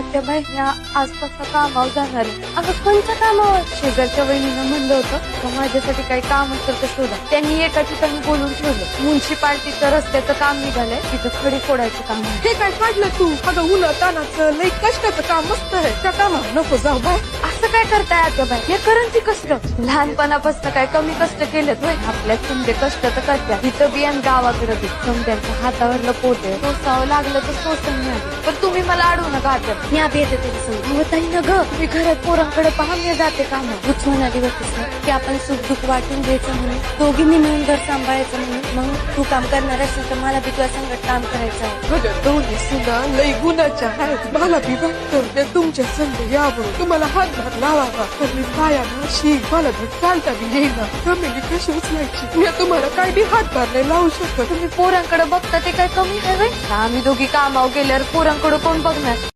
आत्याबाई या आसपासच्या कामावर जाणार आहे. अगं कोणत्या कामावर? शेजारच्या वहिनीनं म्हणलं होतं का माझ्यासाठी काही काम असेल तर शोधा. त्यांनी एका ठिकाणी बोलून ठेवलं. म्युन्सिपाल्टीचं रस्त्याचं काम निघालंय, तिथं खडी फोडायचं काम आहे. हे काय काढलं तू? अगं उन्हा तानाचं लई कष्टाचं काम मस्त आहे. त्या कामावर नको जाऊ बाय. असं काय करताय आत्याबाई? हे करण ती कष्ट लहानपणापासून काय कमी कष्ट केलेत होय? आपल्या तुमचे कष्ट तर करत्या. इथं बियान गावाकडे बी समजायचं हातावर लपोटे सोसावं लागलं तर सोसून घ्या. पण तुम्ही मला अडवू नका आत्याबाई. मी आधी येते तरी सांगताई ना ग. मी घरात पोरांकडे पाहून मी जाते काम. तूच म्हणाली होतीस ना की आपण सुख दुःख वाटून घ्यायचं म्हणून, दोघींनी मिळून घर सांभाळायचं म्हणून. मग तू काम करणार असेल तर मला बी तुझ्या संगत काम करायचं आहे. अगं दोन्ही सुना लई गुणाच्या आहेत. मला बी वाटतं ते तुमच्या संग यावं, तुम्हाला हातभार लावावा. तर मी पाया भाशी मला बी चालता बी येईना. जमिनी कशी उचलायची मी तुम्हाला काय बी हातभार नाही लावू शकत. तुम्ही पोरांकडे बघता ते काय कमी आहे? आम्ही दोघी कामावर गेल्यावर पोरांकडे कोण बघणार?